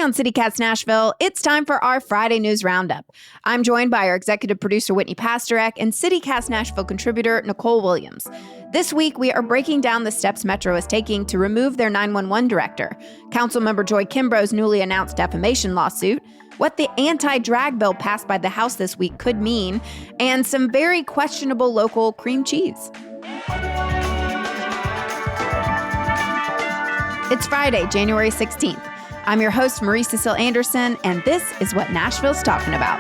Today on CityCast Nashville, it's time for our Friday News Roundup. I'm joined by our executive producer, Whitney Pasterek, and CityCast Nashville contributor, Nicole Williams. This week, we are breaking down the steps Metro is taking to remove their 911 director, Councilmember Joy Kimbrough's newly announced defamation lawsuit, what the anti-drag bill passed by the House this week could mean, and some very questionable local cream cheese. It's Friday, January 16th. I'm your host, Marie Cecile Anderson, and this is what Nashville's talking about.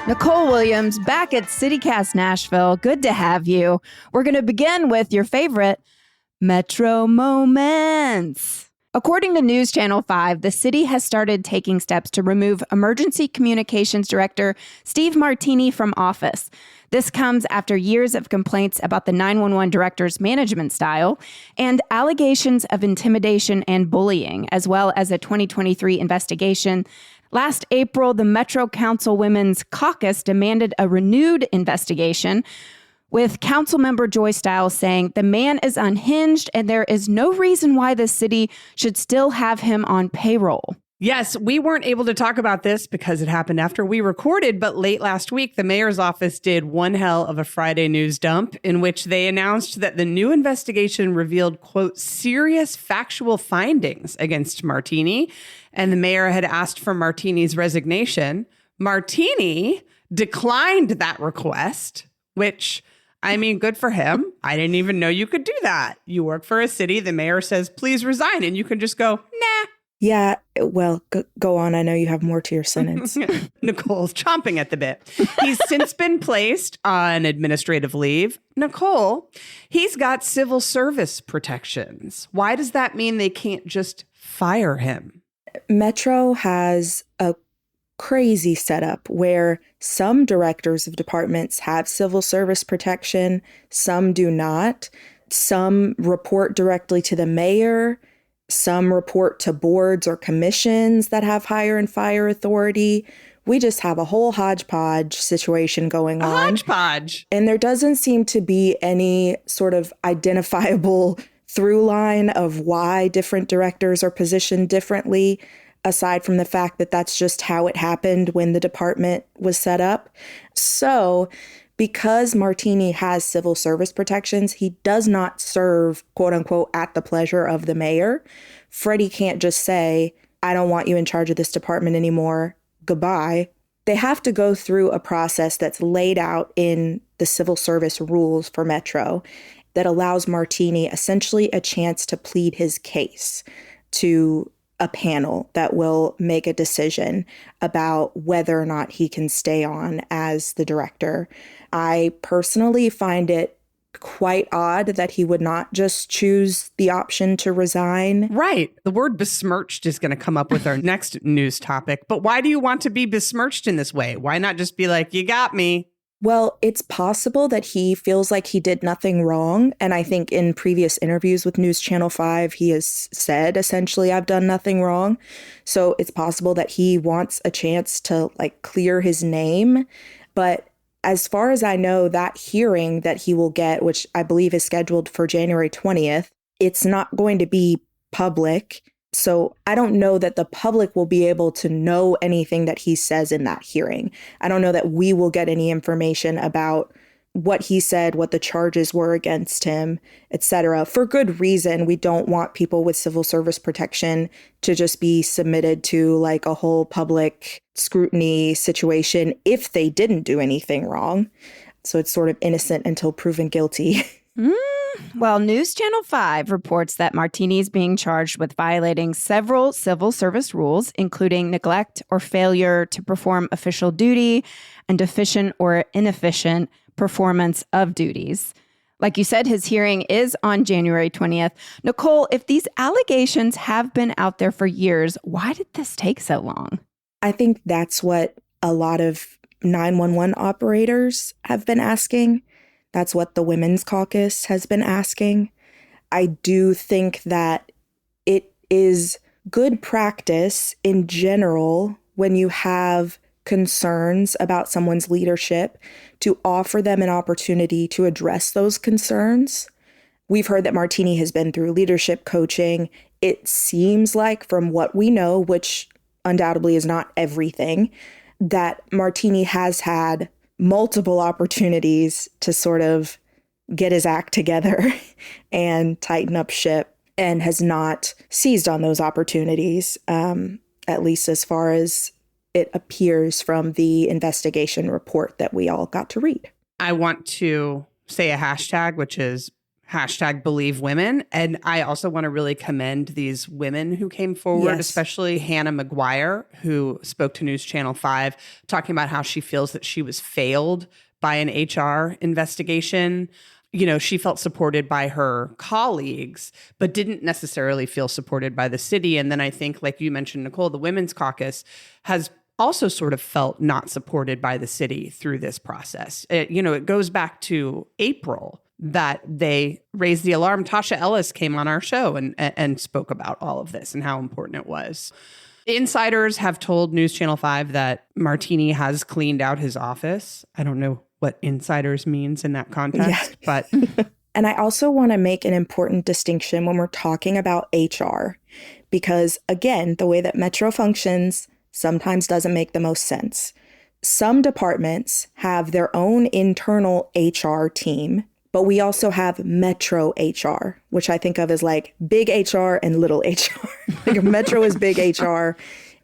Nicole Williams, back at CityCast Nashville. Good to have you. We're going to begin with your favorite Metro moments. According to News Channel 5, the city has started taking steps to remove Emergency Communications Director Steve Martini from office. This comes after years of complaints about the 911 director's management style and allegations of intimidation and bullying, as well as a 2023 investigation. Last April, the Metro Council Women's Caucus demanded a renewed investigation, with Councilmember Joy Stiles saying the man is unhinged and there is no reason why the city should still have him on payroll. Yes, we weren't able to talk about this because it happened after we recorded, but late last week, the mayor's office did one hell of a Friday news dump in which they announced that the new investigation revealed, quote, serious factual findings against Martini, and the mayor had asked for Martini's resignation. Martini declined that request, which, I mean, good for him. I didn't even know you could do that. You work for a city, the mayor says, please resign, and you can just go, nah. Yeah, well, go on. I know you have more to your sentence. Nicole's chomping at the bit. He's since been placed on administrative leave. Nicole, he's got civil service protections. Why does that mean they can't just fire him? Metro has a crazy setup where some directors of departments have civil service protection, some do not. Some report directly to the mayor. Some report to boards or commissions that have hire and fire authority. We just have a whole hodgepodge situation going on. Hodgepodge. And there doesn't seem to be any sort of identifiable through line of why different directors are positioned differently, aside from the fact that that's just how it happened when the department was set up. So because Martini has civil service protections, he does not serve, quote unquote, at the pleasure of the mayor. Freddie can't just say, I don't want you in charge of this department anymore. Goodbye. They have to go through a process that's laid out in the civil service rules for Metro that allows Martini essentially a chance to plead his case to a panel that will make a decision about whether or not he can stay on as the director. I personally find it quite odd that he would not just choose the option to resign. Right. The word besmirched is going to come up with our next news topic. But why do you want to be besmirched in this way? Why not just be like, you got me? Well, it's possible that he feels like he did nothing wrong. And I think in previous interviews with News Channel 5, he has said, essentially, I've done nothing wrong. So it's possible that he wants a chance to clear his name. But as far as I know, that hearing that he will get, which I believe is scheduled for January 20th, it's not going to be public. So I don't know that the public will be able to know anything that he says in that hearing. I don't know that we will get any information about what he said, what the charges were against him, etc. For good reason. We don't want people with civil service protection to just be submitted to a whole public scrutiny situation if they didn't do anything wrong. So it's sort of innocent until proven guilty. Well, News Channel 5 reports that Martini is being charged with violating several civil service rules, including neglect or failure to perform official duty and deficient or inefficient performance of duties. Like you said, his hearing is on January 20th. Nicole, if these allegations have been out there for years, why did this take so long? I think that's what a lot of 911 operators have been asking. That's what the Women's Caucus has been asking. I do think that it is good practice in general when you have concerns about someone's leadership to offer them an opportunity to address those concerns. We've heard that Martini has been through leadership coaching. It seems like, from what we know, which undoubtedly is not everything, that Martini has had multiple opportunities to sort of get his act together and tighten up ship, and has not seized on those opportunities, at least as far as it appears from the investigation report that we all got to read. I want to say a hashtag, which is #BelieveWomen. And I also want to really commend these women who came forward, Yes. especially Hannah McGuire, who spoke to News Channel 5, talking about how she feels that she was failed by an HR investigation. You know, she felt supported by her colleagues, but didn't necessarily feel supported by the city. And then I think, like you mentioned, Nicole, the Women's Caucus has also sort of felt not supported by the city through this process. It goes back to April that they raised the alarm. Tasha Ellis came on our show and spoke about all of this and how important it was. Insiders have told News Channel 5 that Martini has cleaned out his office. I don't know what insiders means in that context, but... And I also want to make an important distinction when we're talking about HR, because again, the way that Metro functions sometimes doesn't make the most sense. Some departments have their own internal HR team, but we also have Metro HR, which I think of as like big HR and little HR. Like Metro is big HR.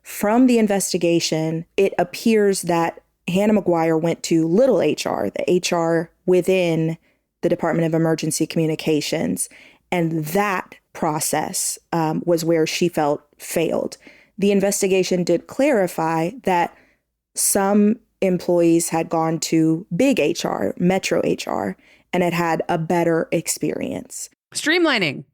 From the investigation, it appears that Hannah McGuire went to little HR, the HR within the Department of Emergency Communications. And that process was where she felt failed. The investigation did clarify that some employees had gone to big HR, Metro HR, and had had a better experience. Streamlining,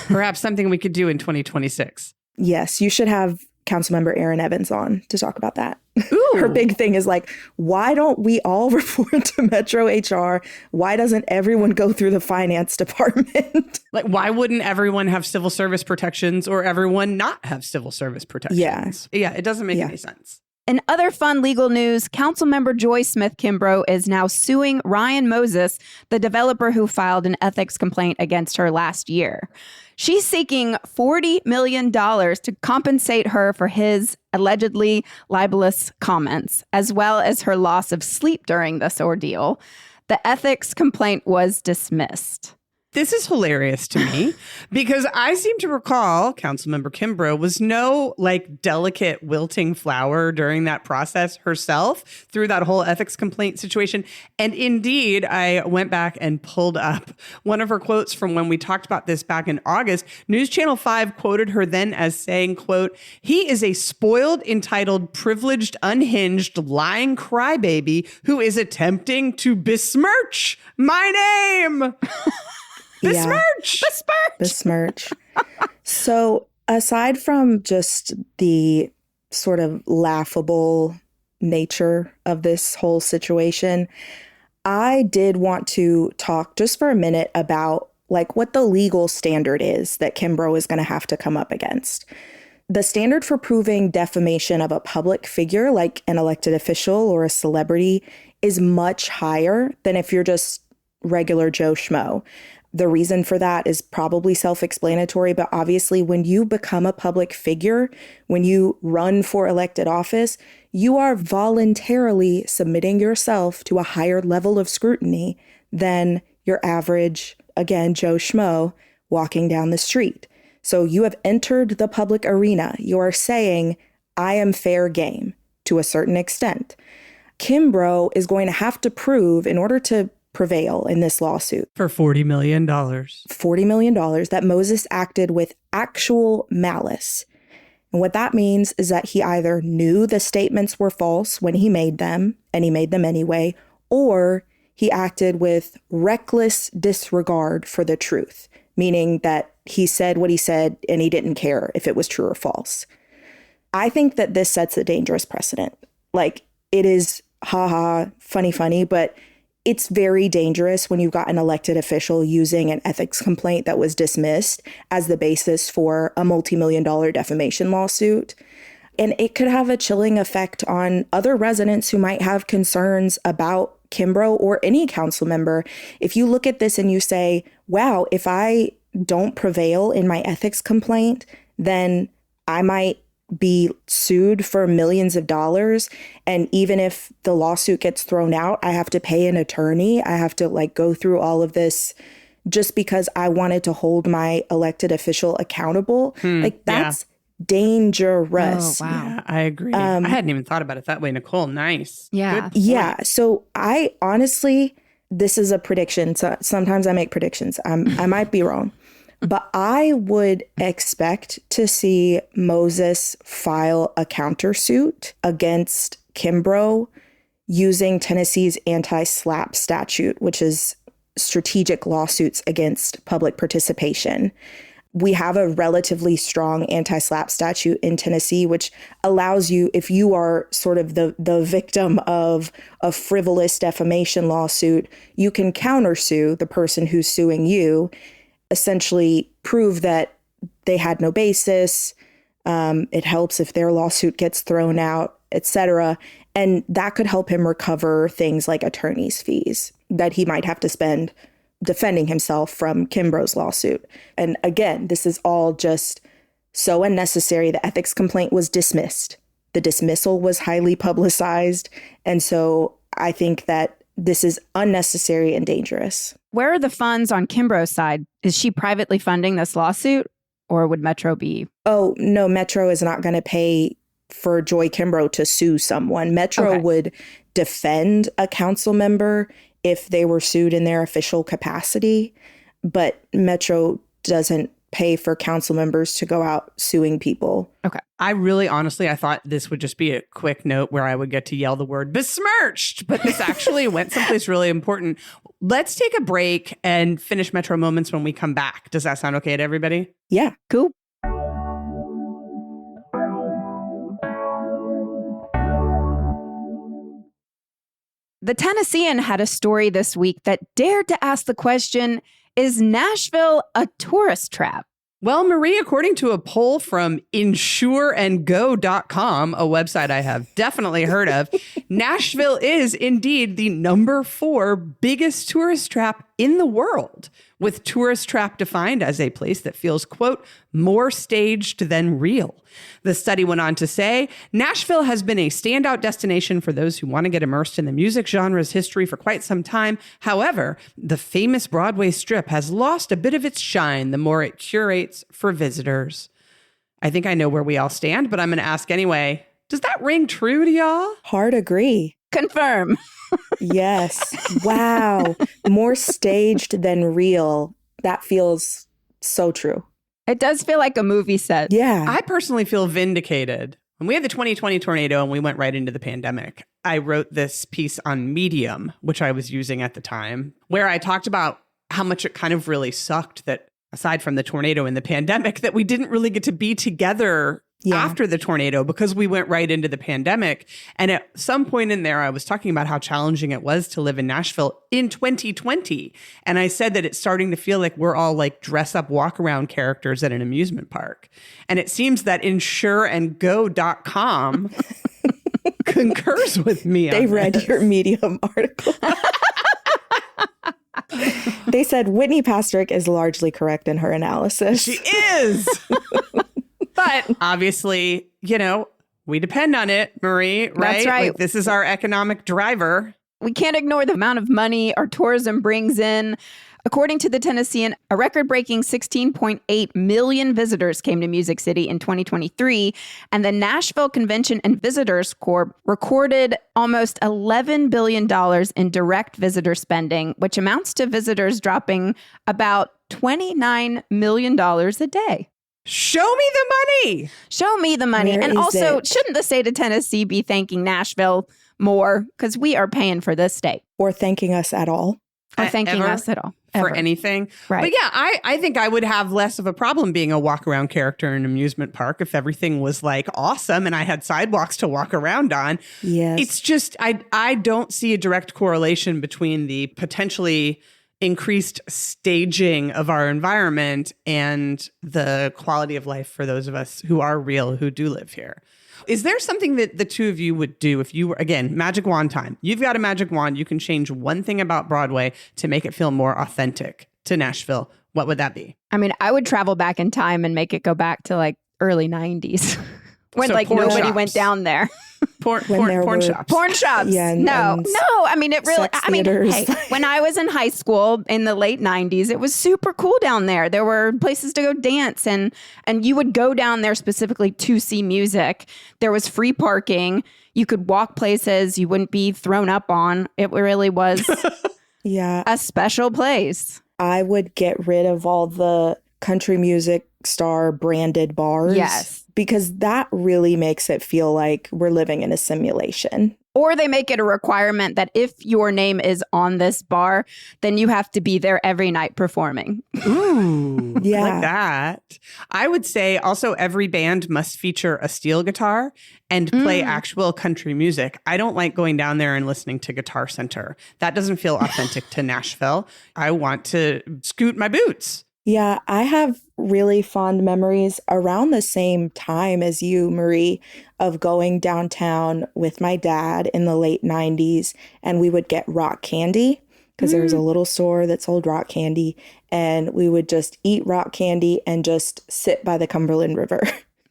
perhaps something we could do in 2026. Yes, you should have Councilmember Erin Evans on to talk about that. Ooh. Her big thing is like, why don't we all report to Metro HR? Why doesn't everyone go through the finance department? Like, why wouldn't everyone have civil service protections or everyone not have civil service protections? Yeah, it doesn't make any sense. In other fun legal news, Councilmember Joy Smith-Kimbrough is now suing Ryan Moses, the developer who filed an ethics complaint against her last year. She's seeking $40 million to compensate her for his allegedly libelous comments, as well as her loss of sleep during this ordeal. The ethics complaint was dismissed. This is hilarious to me because I seem to recall Councilmember Kimbrough was no like delicate wilting flower during that process herself through that whole ethics complaint situation. And indeed, I went back and pulled up one of her quotes from when we talked about this back in August. News Channel 5 quoted her then as saying, quote, "He is a spoiled, entitled, privileged, unhinged, lying crybaby who is attempting to besmirch my name." Besmirch! Besmirch. So aside from just the sort of laughable nature of this whole situation, I did want to talk just for a minute about like what the legal standard is that Kimbrough is going to have to come up against. The standard for proving defamation of a public figure, like an elected official or a celebrity, is much higher than if you're just regular Joe Schmo. The reason for that is probably self-explanatory, but obviously when you become a public figure, when you run for elected office, you are voluntarily submitting yourself to a higher level of scrutiny than your average, again, Joe Schmo walking down the street. So you have entered the public arena. You are saying, I am fair game to a certain extent. Kimbrough is going to have to prove, in order to prevail in this lawsuit, for $40 million. $40 million that Moses acted with actual malice. And what that means is that he either knew the statements were false when he made them, and he made them anyway, or he acted with reckless disregard for the truth, meaning that he said what he said and he didn't care if it was true or false. I think that this sets a dangerous precedent. Like, it is funny, but it's very dangerous when you've got an elected official using an ethics complaint that was dismissed as the basis for a multi-million-dollar defamation lawsuit. And it could have a chilling effect on other residents who might have concerns about Kimbrough or any council member, if you look at this and you say, wow, if I don't prevail in my ethics complaint, then I might be sued for millions of dollars. And even if the lawsuit gets thrown out, I have to pay an attorney. I have to go through all of this just because I wanted to hold my elected official accountable. That's dangerous. Oh, wow. Yeah, I agree. I hadn't even thought about it that way, Nicole. Nice. Yeah. Yeah. So I honestly, this is a prediction. So sometimes I make predictions. I might be wrong. But I would expect to see Moses file a countersuit against Kimbrough using Tennessee's anti-SLAPP statute, which is strategic lawsuits against public participation. We have a relatively strong anti-SLAPP statute in Tennessee, which allows you, if you are sort of the victim of a frivolous defamation lawsuit, you can countersue the person who's suing you, essentially prove that they had no basis. It helps if their lawsuit gets thrown out, etc. And that could help him recover things like attorney's fees that he might have to spend defending himself from Kimbrough's lawsuit. And again, this is all just so unnecessary. The ethics complaint was dismissed. The dismissal was highly publicized. And so I think that this is unnecessary and dangerous. Where are the funds on Kimbrough's side? Is she privately funding this lawsuit, or would Metro be? Oh, no, Metro is not going to pay for Joy Kimbrough to sue someone. Metro would defend a council member if they were sued in their official capacity, but Metro doesn't pay for council members to go out suing people. Okay. I thought this would just be a quick note where I would get to yell the word besmirched, but this actually went someplace really important. Let's take a break and finish Metro Moments when we come back. Does that sound okay to everybody? Yeah. Cool. The Tennessean had a story this week that dared to ask the question, is Nashville a tourist trap? Well, Marie, according to a poll from insureandgo.com, a website I have definitely heard of, Nashville is indeed the number 4 biggest tourist trap in the world, with tourist trap defined as a place that feels, quote, more staged than real. The study went on to say, Nashville has been a standout destination for those who want to get immersed in the music genre's history for quite some time. However, the famous Broadway Strip has lost a bit of its shine the more it curates for visitors. I think I know where we all stand, but I'm going to ask anyway. Does that ring true to y'all? Hard agree. Confirm. Yes. Wow. More staged than real. That feels so true. It does feel like a movie set. Yeah. I personally feel vindicated. When we had the 2020 tornado and we went right into the pandemic, I wrote this piece on Medium, which I was using at the time, where I talked about how much it kind of really sucked that aside from the tornado and the pandemic, that we didn't really get to be together after the tornado because we went right into the pandemic. And at some point in there, I was talking about how challenging it was to live in Nashville in 2020. And I said that it's starting to feel like we're all like dress up, walk around characters at an amusement park. And it seems that insureandgo.com concurs with me. They read your Medium article. They said Whitney Pastrick is largely correct in her analysis. She is. But obviously, you know, we depend on it, Marie, right? That's right. Like, this is our economic driver. We can't ignore the amount of money our tourism brings in. According to the Tennessean, a record-breaking 16.8 million visitors came to Music City in 2023, and the Nashville Convention and Visitors Corp recorded almost $11 billion in direct visitor spending, which amounts to visitors dropping about $29 million a day. Show me the money. Show me the money. Where and is also, it? shouldn't the state of Tennessee be thanking Nashville more? Because we are paying for this state. Or thanking us at all. Or thanking Ever? us at all. For Ever. anything. Right. But yeah, I think I would have less of a problem being a walk around character in an amusement park if everything was like awesome and I had sidewalks to walk around on. Yes. It's just, I don't see a direct correlation between the potentially increased staging of our environment and the quality of life for those of us who are real, who do live here. Is there something that the two of you would do if you were, again, magic wand time? You've got a magic wand. You can change one thing about Broadway to make it feel more authentic to Nashville. What would that be? I mean, I would travel back in time and make it go back to like early 90s when So like porn nobody shops. went down there. Porn were- shops. Porn shops. Yeah, no. I mean, it really, sex I mean, theaters. hey, when I was in high school in the late 90s, it was super cool down there. There were places to go dance and you would go down there specifically to see music. There was free parking. You could walk places you wouldn't be thrown up on. It really was Yeah. a special place. I would get rid of all the country music star branded bars. Yes. Because that really makes it feel like we're living in a simulation. Or they make it a requirement that if your name is on this bar, then you have to be there every night performing. Ooh, Yeah. like that. I would say also every band must feature a steel guitar and play actual country music. I don't like going down there and listening to Guitar Center. That doesn't feel authentic to Nashville. I want to scoot my boots. Yeah, I have really fond memories around the same time as you, Marie, of going downtown with my dad in the late 90s, and we would get rock candy because there was a little store that sold rock candy, and we would just eat rock candy and just sit by the Cumberland River.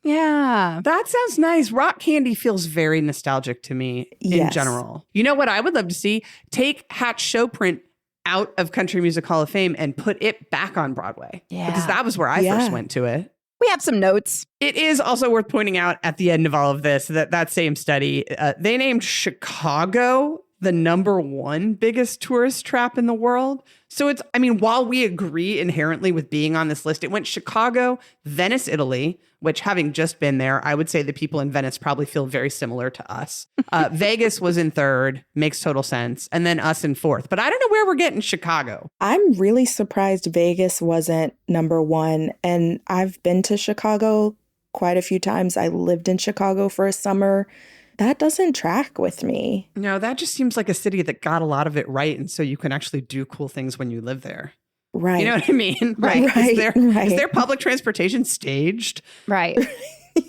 Yeah. That sounds nice. Rock candy feels very nostalgic to me in Yes. general. You know what I would love to see? Take Hatch Showprint out of Country Music Hall of Fame and put it back on Broadway. Yeah. Because that was where I Yeah. first went to it. We have some notes. It is also worth pointing out at the end of all of this that same study, they named Chicago the #1 biggest tourist trap in the world. So it's, I mean, while we agree inherently with being on this list, it went Chicago, Venice, Italy, which having just been there, I would say the people in Venice probably feel very similar to us. Vegas was in third, makes total sense. And then us in fourth. But I don't know where we're getting Chicago. I'm really surprised Vegas wasn't #1. And I've been to Chicago quite a few times. I lived in Chicago for a summer. That doesn't track with me. No, that just seems like a city that got a lot of it right. And so you can actually do cool things when you live there. Right. You know what I mean? Like, Right, is right. there public transportation staged? Right.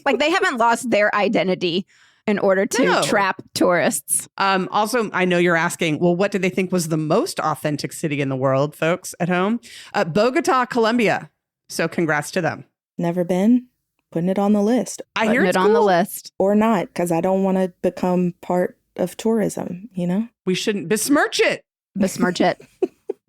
Like they haven't lost their identity in order to No. trap tourists. Also, I know you're asking, well, what did they think was the most authentic city in the world, folks at home? Bogota, Colombia. So congrats to them. Never been. Putting it on the list. I hear Putting it's it on the cool. list. Or not, because I don't want to become part of tourism, you know? We shouldn't besmirch it. Besmirch it.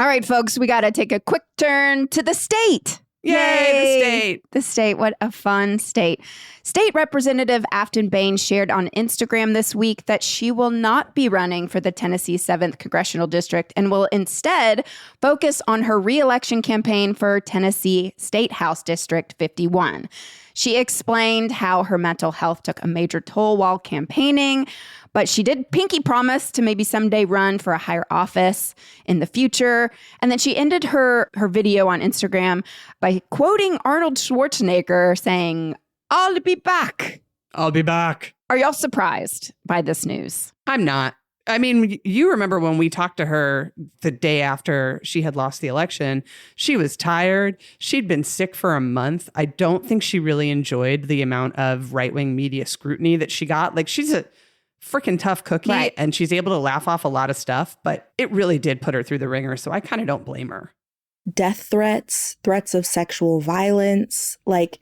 All right, folks, we got to take a quick turn to the state. Yay, the state. The state. What a fun state. State Representative Afton Bain shared on Instagram this week that she will not be running for the Tennessee 7th Congressional District and will instead focus on her re-election campaign for Tennessee State House District 51. She explained how her mental health took a major toll while campaigning, but she did pinky promise to maybe someday run for a higher office in the future. And then she ended her video on Instagram by quoting Arnold Schwarzenegger saying, "I'll be back." I'll be back. Are y'all surprised by this news? I'm not. I mean, you remember when we talked to her the day after she had lost the election, she was tired. She'd been sick for a month. I don't think she really enjoyed the amount of right-wing media scrutiny that she got. Like, she's a freaking tough cookie, Right. and she's able to laugh off a lot of stuff, but it really did put her through the ringer. So I kind of don't blame her. Death threats, threats of sexual violence. Like,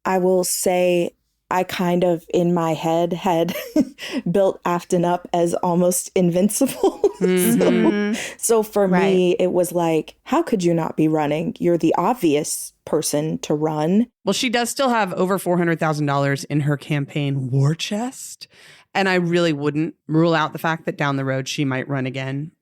I will say, I kind of in my head had built Afton up as almost invincible. So for me, it was like, how could you not be running? You're the obvious person to run. Well, she does still have over $400,000 in her campaign war chest. And I really wouldn't rule out the fact that down the road she might run again.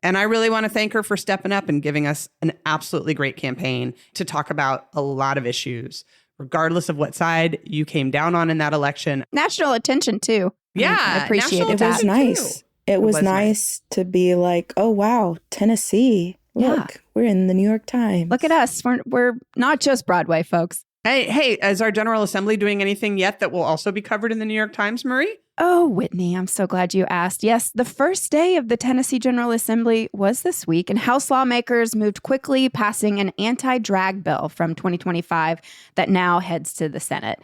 And I really want to thank her for stepping up and giving us an absolutely great campaign to talk about a lot of issues, regardless of what side you came down on in that election. National attention, too. Yeah, I appreciate national It that. was nice. It was was nice to be like, oh, wow, Tennessee. Yeah. Look, we're in the New York Times. Look at us. We're not just Broadway, folks. Hey, is our General Assembly doing anything yet that will also be covered in the New York Times, Marie? Oh, Whitney, I'm so glad you asked. Yes, the first day of the Tennessee General Assembly was this week, and House lawmakers moved quickly, passing an anti-drag bill from 2025 that now heads to the Senate.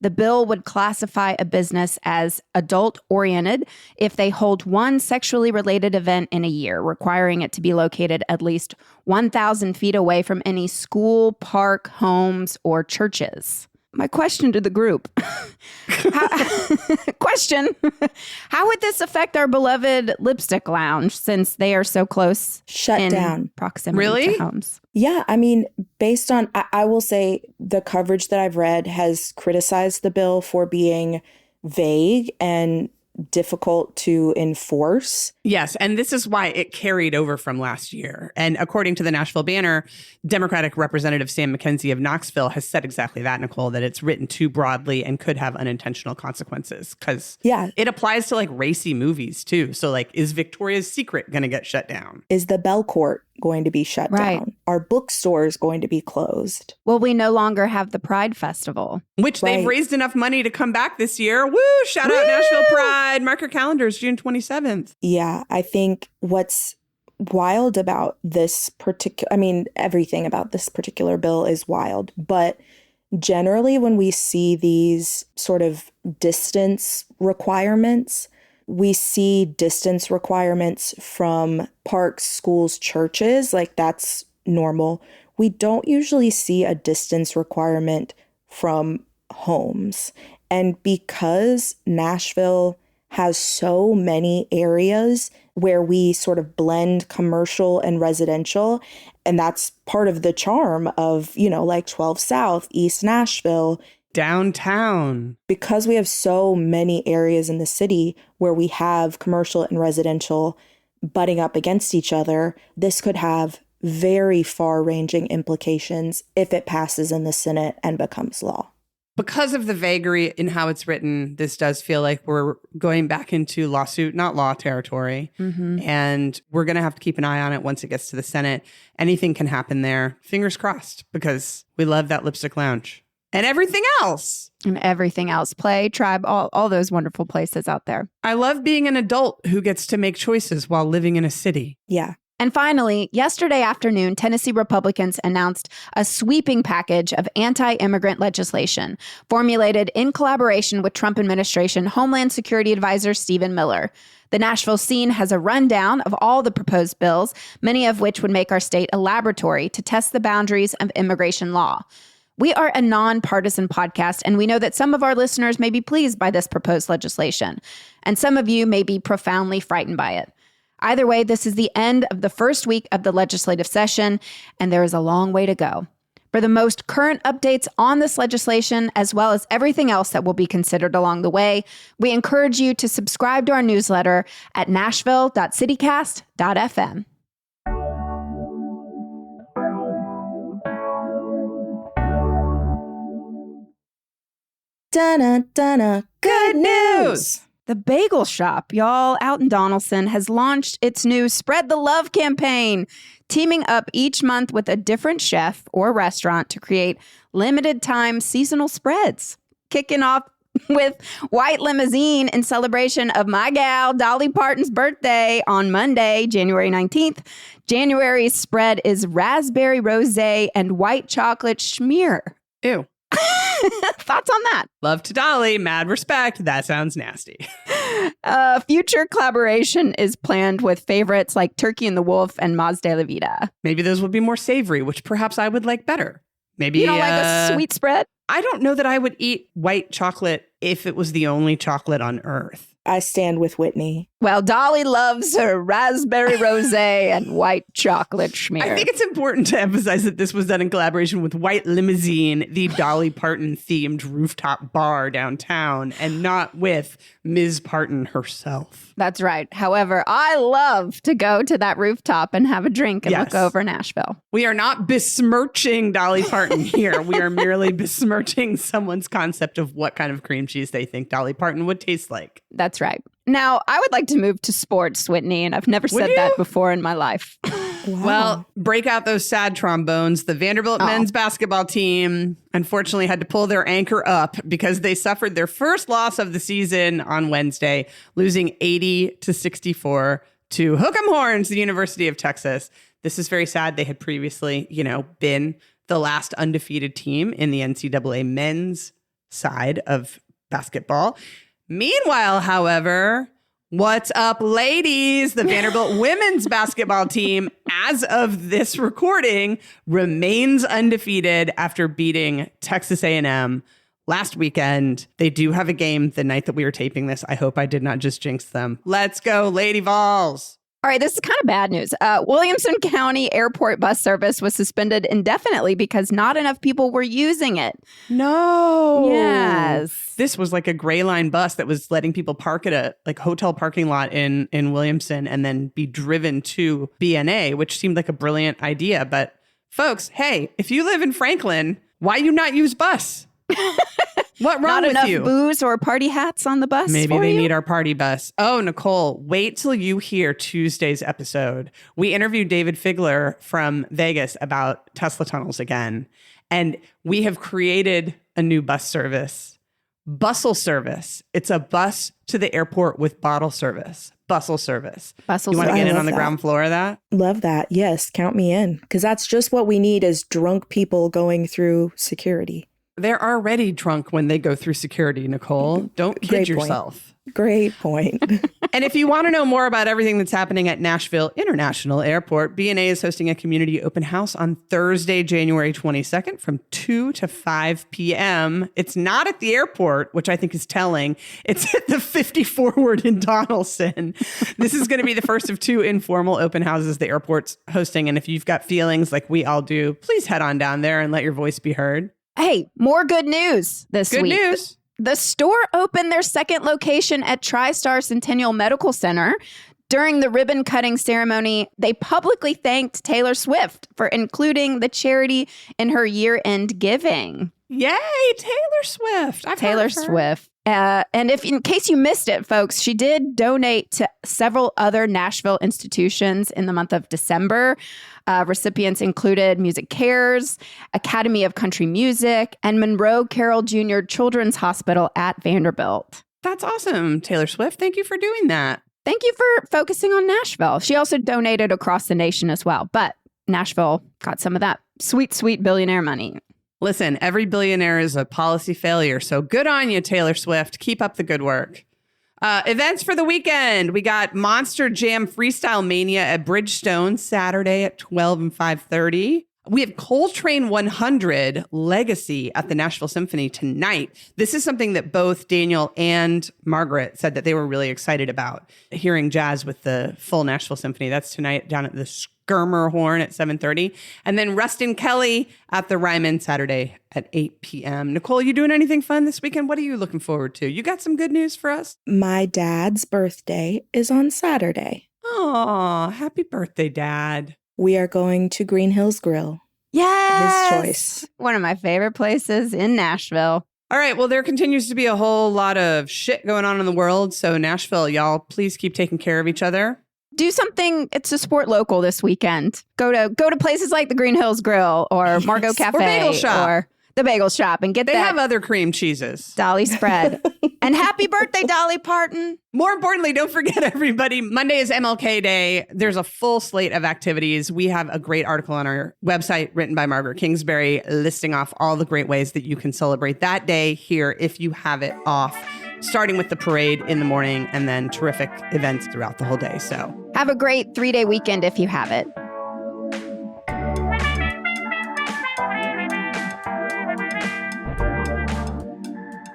The bill would classify a business as adult-oriented if they hold one sexually related event in a year, requiring it to be located at least 1,000 feet away from any school, park, homes, or churches. My question to the group. Question. How would this affect our beloved Lipstick Lounge since they are so close Shut down. proximity to homes? Yeah, I mean, based on, I will say the coverage that I've read has criticized the bill for being vague and difficult to enforce. Yes, and this is why it carried over from last year. And according to the Nashville Banner, Democratic Representative Sam McKenzie of Knoxville has said exactly that, Nicole, that it's written too broadly and could have unintentional consequences because it applies to like racy movies too. So like, is Victoria's Secret going to get shut down? Is the Bell Court going to be shut down? Are bookstores going to be closed? Well, we no longer have the Pride Festival. Which they've raised enough money to come back this year. Woo! Shout out Nashville Pride. Mark your calendars, June 27th. Yeah, I think what's wild about this particular, I mean, everything about this particular bill is wild, but generally when we see these sort of distance requirements, we see distance requirements from parks, schools, churches, like that's normal. We don't usually see a distance requirement from homes. And because Nashville has so many areas where we sort of blend commercial and residential, and that's part of the charm of, you know, like 12 South, East Nashville, downtown. Because we have so many areas in the city where we have commercial and residential butting up against each other, this could have very far-ranging implications if it passes in the Senate and becomes law. Because of the vagary in how it's written, this does feel like we're going back into lawsuit, not law territory. Mm-hmm. And we're going to have to keep an eye on it once it gets to the Senate. Anything can happen there. Fingers crossed, because we love that Lipstick Lounge. And everything else. And everything else. Play, Tribe, all those wonderful places out there. I love being an adult who gets to make choices while living in a city. Yeah. And finally, yesterday afternoon, Tennessee Republicans announced a sweeping package of anti-immigrant legislation formulated in collaboration with Trump administration Homeland Security Advisor Stephen Miller. The Nashville scene has a rundown of all the proposed bills, many of which would make our state a laboratory to test the boundaries of immigration law. We are a nonpartisan podcast, and we know that some of our listeners may be pleased by this proposed legislation, and some of you may be profoundly frightened by it. Either way, this is the end of the first week of the legislative session, and there is a long way to go. For the most current updates on this legislation, as well as everything else that will be considered along the way, we encourage you to subscribe to our newsletter at nashville.citycast.fm. Dun-dun-dun-dun. Good news! The Bagel Shop, y'all, out in Donaldson, has launched its new Spread the Love campaign, teaming up each month with a different chef or restaurant to create limited-time seasonal spreads. Kicking off with White Limousine in celebration of my gal Dolly Parton's birthday on Monday, January 19th. January's spread is raspberry rosé and white chocolate schmear. Ew. Thoughts on that? Love to Dolly. Mad respect. That sounds nasty. Future collaboration is planned with favorites like Turkey and the Wolf and Maz de la Vida. Maybe those would be more savory, which perhaps I would like better. Maybe you don't like a sweet spread? I don't know that I would eat white chocolate if it was the only chocolate on earth. I stand with Whitney. Well, Dolly loves her raspberry rosé and white chocolate schmear. I think it's important to emphasize that this was done in collaboration with White Limousine, the Dolly Parton themed rooftop bar downtown, and not with Ms. Parton herself. That's right. However, I love to go to that rooftop and have a drink and look over Nashville. We are not besmirching Dolly Parton here. We are merely besmirching someone's concept of what kind of cream cheese they think Dolly Parton would taste like. That's right. Now, I would like to move to sports, Whitney, and I've never said that before in my life. Wow. Well, break out those sad trombones. The Vanderbilt men's basketball team unfortunately had to pull their anchor up because they suffered their first loss of the season on Wednesday, losing 80-64 to Hook'em Horns, the University of Texas. This is very sad. They had previously, been the last undefeated team in the NCAA men's side of basketball. Meanwhile, however, what's up, ladies? The Vanderbilt women's basketball team, as of this recording, remains undefeated after beating Texas A&M last weekend. They do have a game the night that we were taping this. I hope I did not just jinx them. Let's go, Lady Vols. All right, this is kind of bad news. Williamson County Airport bus service was suspended indefinitely because not enough people were using it. No. Yes. This was like a Gray Line bus that was letting people park at a hotel parking lot in Williamson and then be driven to BNA, which seemed like a brilliant idea. But folks, hey, if you live in Franklin, why you not use bus? What wrong with you? Not enough booze or party hats on the bus. Maybe they need our party bus. Oh, Nicole, wait till you hear Tuesday's episode. We interviewed David Figler from Vegas about Tesla tunnels again. And we have created a new bus service. Bustle service. It's a bus to the airport with bottle service. Bustle service. You want to get in on the ground floor of that? Love that. Yes, count me in. Because that's just what we need is drunk people going through security. They're already drunk when they go through security, Nicole. Don't kid yourself. Great point. And if you want to know more about everything that's happening at Nashville International Airport, BNA is hosting a community open house on Thursday, January 22nd from 2 to 5 p.m. It's not at the airport, which I think is telling. It's at the 50 Forward in Donaldson. This is going to be the first of 2 informal open houses the airport's hosting. And if you've got feelings like we all do, please head on down there and let your voice be heard. Hey, more good news this week. Good news. The store opened their second location at TriStar Centennial Medical Center. During the ribbon cutting ceremony, they publicly thanked Taylor Swift for including the charity in her year-end giving. Yay, Taylor Swift. Taylor Swift. And if in case you missed it, folks, she did donate to several other Nashville institutions in the month of December. Recipients included Music Cares, Academy of Country Music, and Monroe Carroll Jr. Children's Hospital at Vanderbilt. That's awesome, Taylor Swift. Thank you for doing that. Thank you for focusing on Nashville. She also donated across the nation as well, but Nashville got some of that sweet, sweet billionaire money. Listen, every billionaire is a policy failure, so good on you, Taylor Swift. Keep up the good work. Events for the weekend. We got Monster Jam Freestyle Mania at Bridgestone Saturday at 12 and 5:30. We have Coltrane 100 Legacy at the Nashville Symphony tonight. This is something that both Daniel and Margaret said that they were really excited about, hearing jazz with the full Nashville Symphony. That's tonight down at the Skirmer Horn at 7:30. And then Rustin Kelly at the Ryman Saturday at 8 p.m. Nicole, you doing anything fun this weekend? What are you looking forward to? You got some good news for us? My dad's birthday is on Saturday. Oh, happy birthday, Dad. We are going to Green Hills Grill. Yes! His choice. One of my favorite places in Nashville. All right. Well, there continues to be a whole lot of shit going on in the world. So Nashville, y'all, please keep taking care of each other. Do something to support local this weekend. Go to places like the Green Hills Grill or Margot Cafe or Bagel Shop. or the Bagel Shop and get They that have other cream cheeses. Dolly spread. And happy birthday, Dolly Parton. More importantly, don't forget, everybody, Monday is MLK Day. There's a full slate of activities. We have a great article on our website written by Margaret Kingsbury listing off all the great ways that you can celebrate that day here if you have it off, starting with the parade in the morning and then terrific events throughout the whole day. So have a great 3-day weekend if you have it.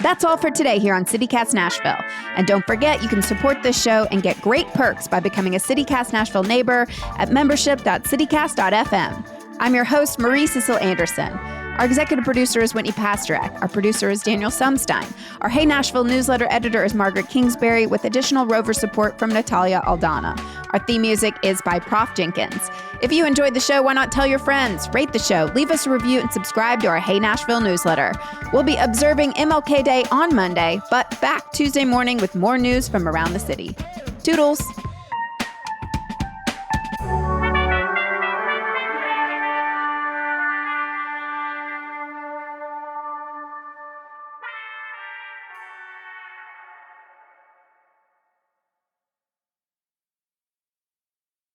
That's all for today here on CityCast Nashville. And don't forget, you can support this show and get great perks by becoming a CityCast Nashville neighbor at membership.citycast.fm. I'm your host, Marie Cecil Anderson. Our executive producer is Whitney Pasternak. Our producer is Daniel Sumstein. Our Hey Nashville newsletter editor is Margaret Kingsbury, with additional Rover support from Natalia Aldana. Our theme music is by Prof Jenkins. If you enjoyed the show, why not tell your friends? Rate the show, leave us a review, and subscribe to our Hey Nashville newsletter. We'll be observing MLK Day on Monday, but back Tuesday morning with more news from around the city. Toodles!